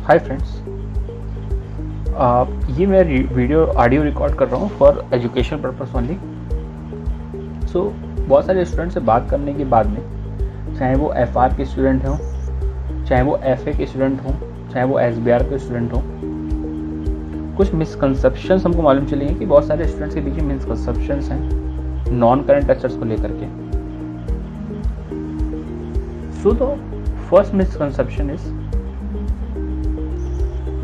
Hi friends, ये मैं video audio record कर रहा हूँ फॉर एजुकेशन पर्पस ओनली। सो बहुत सारे स्टूडेंट से बात करने के बाद में, चाहे वो FR के स्टूडेंट हों, चाहे वो FA के स्टूडेंट हों, चाहे वो SBR के स्टूडेंट हों, कुछ मिसकंसेप्शंस हमको मालूम चली हैं कि बहुत सारे स्टूडेंट्स के बीच में मिसकंसेप्शंस हैं नॉन करंट एसेट्स को लेकर के। So the first misconception is,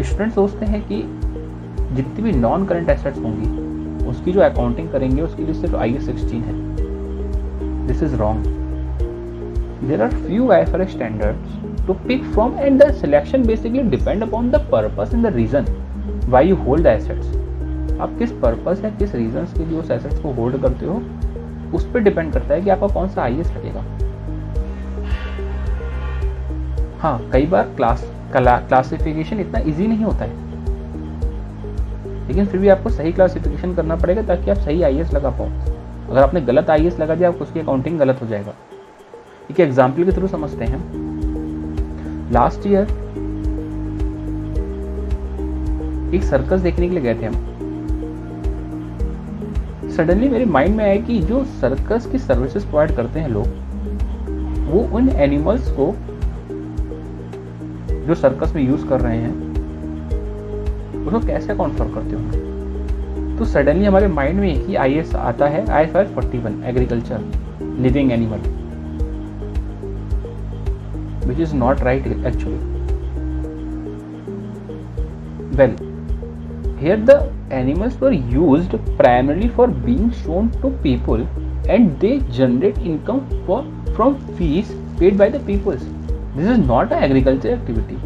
student सोचते हैं कि जितनी भी नॉन करंट एसेट्स होंगी उसकी जो अकाउंटिंग करेंगे उसके लिए सिर्फ IAS 16 है। This is wrong. There are few IFRS standards to pick from and the selection basically depend upon the purpose and the reason why you hold the assets. आप किस पर्पस या किस रीजन के लिए उस एसेट्स को hold करते हो उस पर डिपेंड करता है कि आपका कौन सा IAS लगेगा। हाँ, कई बार क्लासिफिकेशन इतना इजी नहीं होता है, लेकिन फिर भी आपको सही क्लासिफिकेशन करना पड़ेगा ताकि आप सही IAS लगा पाओ। अगर आपने गलत IAS लगा दिया, आपको उसकी अकाउंटिंग गलत हो जाएगा। एक एग्जाम्पल के थ्रू समझते हैं। लास्ट ईयर एक सर्कस देखने के लिए गए थे हम। सडनली मेरे माइंड में आया कि जो सर्कस की सर्विसेज प्रोवाइड करते हैं लोग, वो उन एनिमल्स को जो सर्कस में यूज कर रहे हैं उसको कैसे अकाउंट फॉर करते होंगे। तो सडनली हमारे माइंड में एक ही IAS आता है, IFRS 41 agriculture living animal, which is not right actually. Well, here the animals were used primarily for being shown to people and they generate income from fees paid by the peoples. This is not an agriculture activity.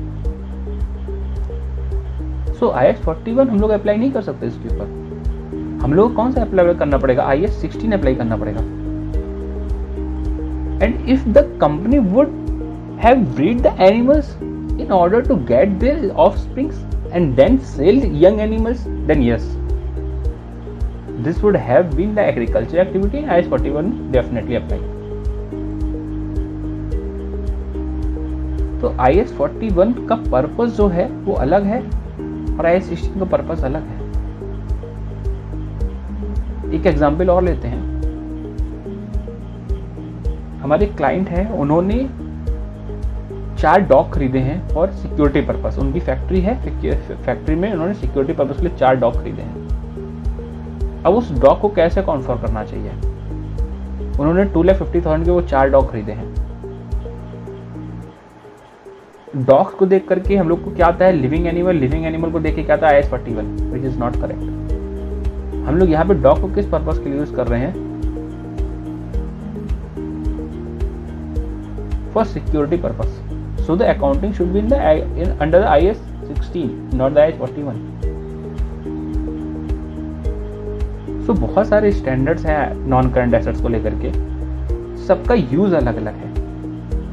So IAS 41 हम लोग apply नहीं कर सकते इसके ऊपर। हम लोग कौन सा अप्लाई करना पड़ेगा? IAS 16 अप्लाई करना पड़ेगा। And if the company would have breed the animals in order to get their offsprings and then sell young animals, then yes, this would have been the agriculture activity and IAS 41 definitely apply. तो IAS 41 का purpose जो है वो अलग है और IAS 16 का purpose अलग है। एक एग्जाम्पल और लेते हैं। हमारे क्लाइंट है, उन्होंने 4 डॉग खरीदे हैं और सिक्योरिटी पर्पस। उनकी फैक्ट्री है, फैक्ट्री में उन्होंने सिक्योरिटी पर्पस के लिए 4 डॉग खरीदे हैं। अब उस डॉग को कैसे कॉन्फर करना चाहिए? उन्होंने 2,50,000 के वो 4 डॉग खरीदे हैं। डॉग्स को देख करके हम लोग को क्या आता है? लिविंग एनिमल को देख के क्या आता है? IAS 41, which is not correct. हम लोग यहाँ पे डॉग को किस पर्पस के लिए यूज कर रहे हैं? For security purpose. So the accounting should be under the IAS 16, not the IAS 41. So बहुत सारे स्टैंडर्ड्स हैं नॉन करंट एसेट्स को लेकर के, सबका यूज अलग अलग है।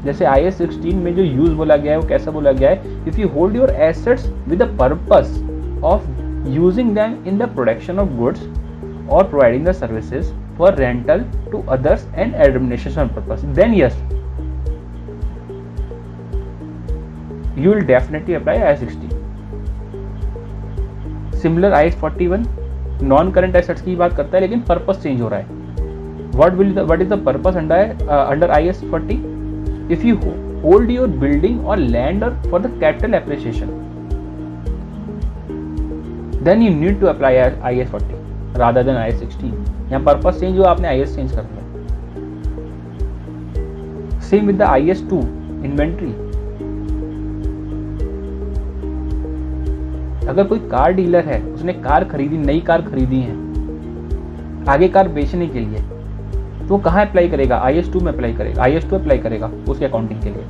जैसे IAS 16 में जो यूज बोला गया है वो कैसा बोला गया है? If you hold your assets with the purpose of using them in the production of goods और providing the services for rental to others and administration purpose, then yes, you will definitely apply IAS 16. Similar IAS 41 non current assets की बात करता है, लेकिन purpose change हो रहा है। What is the purpose under IAS 40? If you hold your building or land for the capital appreciation, then you need to apply IAS 40 rather than IAS 16. यहाँ purpose change हुआ, आपने IAS चेंज कर दिया। Same with the IAS 2 inventory. अगर कोई car dealer है, उसने car खरीदी, नई कार खरीदी है आगे कार बेचने के लिए, तो वो कहाँ अप्लाई करेगा? IAS 2 में अप्लाई करेगा, IAS 2 अप्लाई करेगा उसकी अकाउंटिंग के लिए।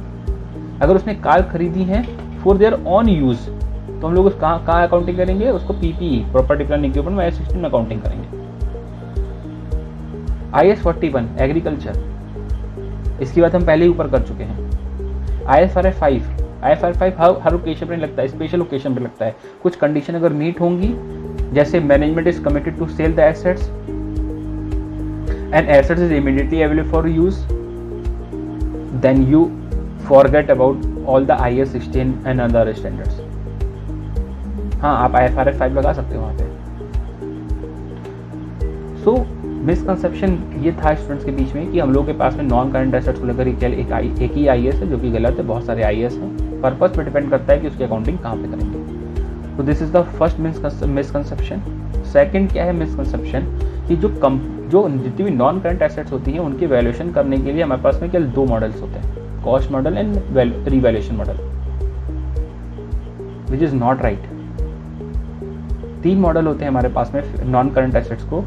अगर उसने कार खरीदी है फॉर देयर ऑन यूज, तो हम लोग उस कहाँ अकाउंटिंग करेंगे? उसको PPE, प्रॉपर्टी प्लांट इक्विपमेंट में IAS 16 में अकाउंटिंग करेंगे। IAS 41 एग्रीकल्चर, इसकी बात हम पहले ही ऊपर कर चुके हैं। IFRS 5 हर ओकेशन पर लगता है, स्पेशल ओकेशन पर लगता है। कुछ कंडीशन अगर मीट होंगी, जैसे management is committed to sell the assets and assets is immediately available for use, then you forget about all the IAS 16 and other standards. हाँ, आप IFRS 5 लगा सकते हो वहाँ पे। सो मिसकंसेप्शन ये था स्टूडेंट्स के बीच में कि हम लोगों के पास में नॉन करंट एसेट्स को लेकर एक ही IAS है, जो कि गलत है। बहुत सारे IAS हैं, पर्पस पे डिपेंड करता है कि उसकी अकाउंटिंग कहाँ पे करेंगे। तो this is the first misconception. Second क्या है मिसकंसेप्शन कि जो जितनी भी नॉन करंट एसेट्स होती हैं उनकी वैल्यूएशन करने के लिए हमारे पास में केवल 2 मॉडल्स होते हैं, cost model and revaluation model, which is not right. 3 model होते हैं हमारे पास में नॉन करंट एसेट्स को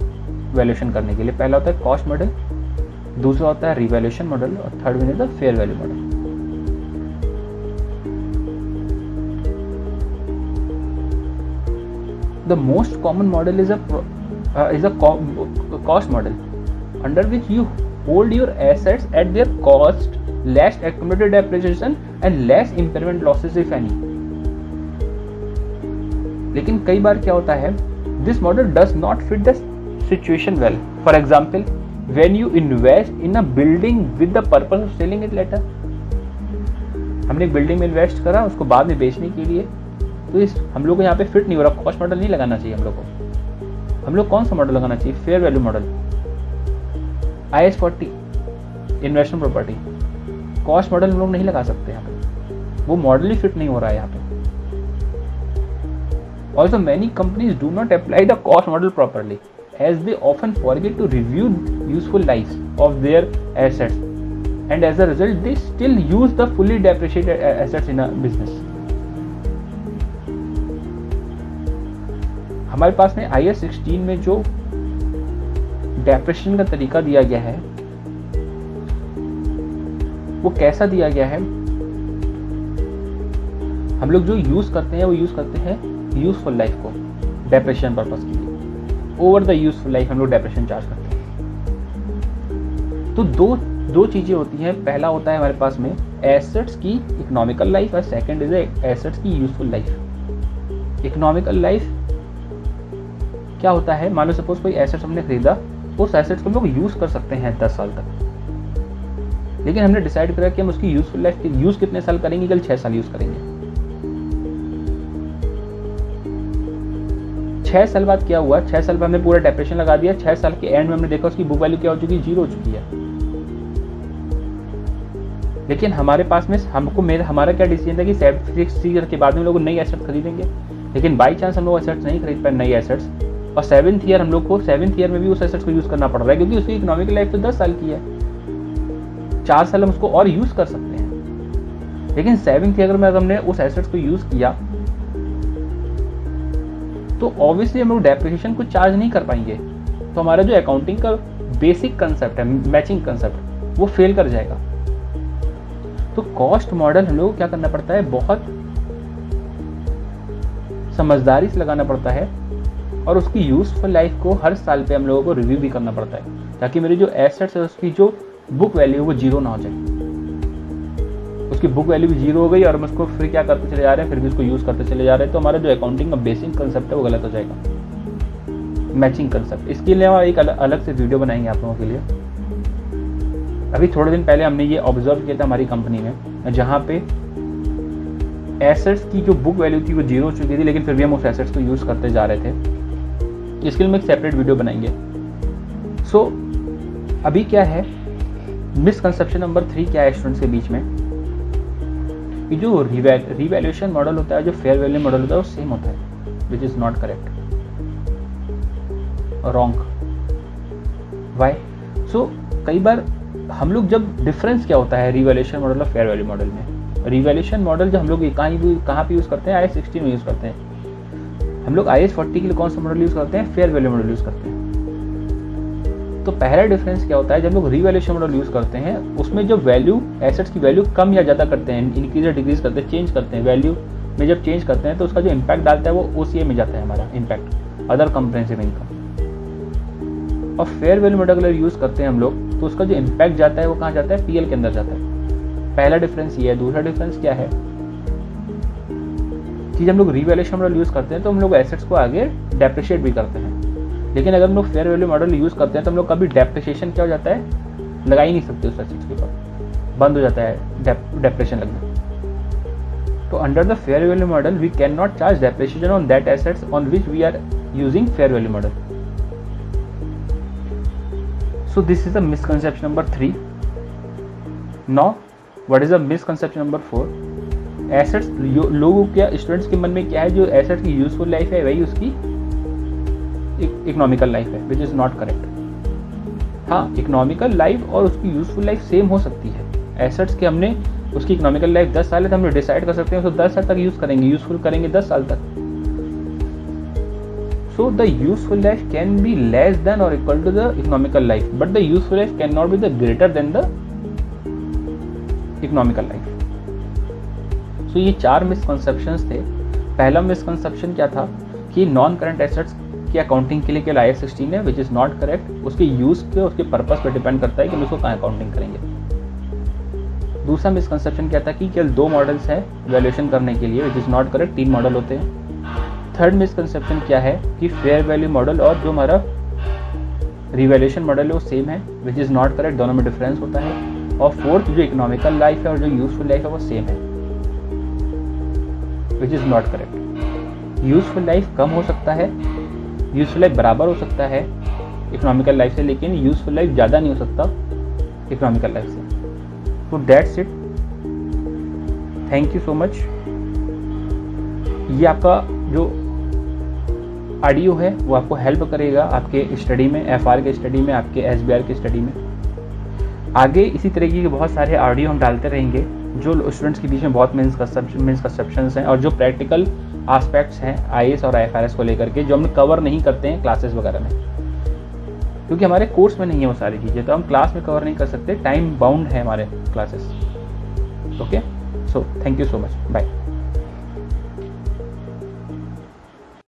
वैल्यूएशन करने के लिए। पहला होता है कॉस्ट मॉडल, दूसरा होता है रिवैल्यूएशन मॉडल, और third one is the fair value model. The most common model is a cost model, under which you hold your assets at their cost, less accumulated depreciation and less impairment losses if any. लेकिन कई बार क्या होता है, this model does not fit the situation well. For example, when you invest in a building with the purpose of selling it later, हमने एक building में invest करा उसको बाद में बेचने के लिए, तो इस हम लोग को यहाँ पे फिट नहीं हो रहा, कॉस्ट मॉडल नहीं लगाना चाहिए हम लोग को। हम लोग कौन सा मॉडल लगाना चाहिए? Fair value model, IAS 40 investment property. Cost model हम लोग नहीं लगा सकते यहाँ पे, वो मॉडल ही फिट नहीं हो रहा है यहाँ पे। Also many companies do not apply the cost model properly as they often forget to review useful lives of their assets, and as a result they still use the fully depreciated assets in a business. हमारे पास में IAS 16 में जो depreciation का तरीका दिया गया है वो कैसा दिया गया है, हम लोग जो यूज करते हैं वो यूज करते हैं यूजफुल लाइफ को डेप्रिसिएशन पर्पस के लिए। ओवर द यूजफुल लाइफ हम लोग डेप्रिसिएशन चार्ज करते हैं। तो दो चीजें होती हैं, पहला होता है हमारे पास में एसेट्स की इकोनॉमिकल लाइफ और सेकंड इज एसेट्स की यूजफुल लाइफ। इकोनॉमिकल लाइफ क्या होता है, मान लो सपोज कोई एसेट्स हमने खरीदा, उस एसेट्स को हम लोग यूज कर सकते हैं 10 साल तक, लेकिन हमने डिसाइड करा कि हम उसकी यूजफुल लाइफ यूज कितने साल करेंगे, कल 6 साल यूज करेंगे। 6 साल बाद क्या हुआ, 6 साल बाद हमने पूरा डेप्रिसिएशन लगा दिया, 6 साल के एंड में हमने देखा उसकी बुक वैल्यू क्या हो चुकी है, 0 हो चुकी है। लेकिन हमारे पास में हमारा क्या डिसीजन था कि 6 ईयर के बाद में लोग नई एसेट खरीदेंगे, लेकिन बाई चांस हम लोग एसेट्स नहीं खरीद पाए नई एसेट्स, और 7th ईयर हम लोग को 7th ईयर में भी उस एसेट्स को यूज करना पड़ रहा है, क्योंकि उसकी इकोनॉमिक लाइफ तो 10 साल की है, 4 साल हम उसको और यूज कर सकते हैं। लेकिन 7th ईयर में अगर हमने उस एसेट्स को यूज किया तो ऑब्वियसली हम लोग डेप्रिसिएशन को चार्ज नहीं कर पाएंगे, तो हमारा जो अकाउंटिंग का बेसिक कंसेप्ट है, मैचिंग कंसेप्ट, वो फेल कर जाएगा। तो कॉस्ट मॉडल हम लोग क्या करना पड़ता है, बहुत समझदारी से लगाना पड़ता है, और उसकी यूजफुल लाइफ को हर साल पे हम लोगों को रिव्यू भी करना पड़ता है, ताकि मेरी जो एसेट्स है उसकी जो बुक वैल्यू वो 0 ना हो जाए। उसकी बुक वैल्यू भी 0 हो गई और हम उसको फिर क्या करते चले जा रहे हैं, फिर भी उसको यूज करते चले जा रहे हैं, तो हमारा जो अकाउंटिंग का बेसिक कंसेप्ट है वो गलत हो जाएगा। मैचिंग कंसेप्ट, इसके लिए हम एक अलग से वीडियो बनाएंगे आप लोगों के लिए। अभी थोड़े दिन पहले हमने ये ऑब्जर्व किया था हमारी कंपनी में, जहाँ पे एसेट्स की जो बुक वैल्यू थी वो 0 हो चुकी थी, लेकिन फिर भी हम उस एसेट्स को यूज करते जा रहे थे। इसके लिए हम एक सेपरेट वीडियो बनाएंगे। सो अभी क्या है, मिसकंसेप्शन नंबर 3 क्या है स्टूडेंट्स के बीच में, कि जो रिवैल्यूएशन मॉडल होता है, जो फेयर वैल्यू मॉडल होता है, वो सेम होता है, which is not correct, wrong. Why? So कई बार हम लोग जब डिफरेंस क्या होता है रिवैल्यूएशन मॉडल और फेयर वैल्यू मॉडल में, रिवैल्यूएशन मॉडल जब हम लोग कहाँ पे यूज करते हैं, IAS 16 में यूज करते हैं। हम लोग IAS 40 के लिए कौन सा मॉडल यूज करते हैं, फेयर वैल्यू मॉडल यूज करते हैं। तो पहला डिफरेंस क्या होता है, जब लोग रिवैल्यूएशन मॉडल यूज करते हैं उसमें जो वैल्यू, एसेट्स की वैल्यू कम या ज्यादा करते हैं, इंक्रीज या डिक्रीज करते हैं, चेंज करते हैं, वैल्यू में जब चेंज करते हैं तो उसका जो इम्पैक्ट डालता है वो OCA में जाता है, हमारा इम्पैक्ट, अदर कॉम्प्रिहेंसिव इनकम। और फेयर वैल्यू मॉडल अगर यूज करते हैं हम लोग, तो उसका जो इम्पैक्ट जाता है वो कहाँ जाता है, PL के अंदर जाता है। पहला डिफरेंस ये है। दूसरा डिफरेंस क्या है कि जब हम लोग रिवैल्यूएशन मॉडल यूज करते हैं तो हम लोग एसेट्स को आगे डेप्रिशिएट भी करते हैं, लेकिन अगर हम लोग फेयर वैल्यू मॉडल यूज करते हैं तो हम लोग कभी डेप्रिसिएशन क्या हो जाता है, लगा ही नहीं सकते उस एसेट्स के ऊपर, बंद हो जाता है डेप्रिसिएशन लगना। तो under the fair value model we can not charge depreciation on that assets on which we are using fair value model. So this is the misconception number 3. Now what is the misconception number 4? Assets लोगों के students के मन में क्या है, जो assets की useful life है वही उसकी इकोनॉमिकल लाइफ है, विच इज नॉट करेक्ट. हाँ, इकोनॉमिकल लाइफ और उसकी यूजफुल लाइफ सेम हो सकती है. एसेट्स के हमने उसकी इकोनॉमिकल लाइफ 10 साल है तो हम डिसाइड कर सकते हैं उसको 10 साल तक यूज करेंगे, यूजफुल करेंगे 10 साल तक. So the useful life can be less than or equal to the economical life, but the useful life cannot be the greater than the economical life. So ये 4 मिसकंसेप्शंस थे. पहला मिसकंसेप्शन क्या था कि नॉन करंट एसेट्स की accounting के लिए केवल IAS 16 है, विच इज नॉट करेक्ट. उसके यूज पे, उसके पर्पस पे डिपेंड करता है कि हम उसको कहाँ अकाउंटिंग करेंगे. दूसरा मिसकंसेप्शन क्या था कि केवल 2 मॉडल्स हैं वैल्यूएशन करने के लिए, विच इज नॉट करेक्ट. 3 मॉडल होते हैं. थर्ड मिसकंसेप्शन क्या है कि फेयर वैल्यू मॉडल और जो हमारा रिवैल्यूएशन मॉडल है वो सेम है, विच इज़ नॉट करेक्ट. दोनों में डिफरेंस होता है. और फोर्थ, जो इकोनॉमिकल लाइफ है और जो यूजफुल लाइफ है वो सेम है, which is not correct. Useful life कम हो सकता है, यूजफुल लाइफ बराबर हो सकता है इकोनॉमिकल लाइफ से, लेकिन यूजफुल लाइफ ज़्यादा नहीं हो सकता इकोनॉमिकल लाइफ से. तो that's it. Thank you so much. ये आपका जो ऑडियो है वो आपको हेल्प करेगा आपके स्टडी में, FR के स्टडी में, आपके SBR के स्टडी में. आगे इसी तरीके के बहुत सारे ऑडियो हम डालते रहेंगे जो स्टूडेंट्स के बीच में बहुत मिसकंसेप्शंस हैं और जो प्रैक्टिकल एस्पेक्ट्स हैं IAS और IFRS को लेकर के, जो हम कवर नहीं करते हैं क्लासेस वगैरह में, क्योंकि हमारे कोर्स में नहीं है वो सारी चीज़ें, तो हम क्लास में कवर नहीं कर सकते. टाइम बाउंड है हमारे classes. Okay, so thank you so much. Bye.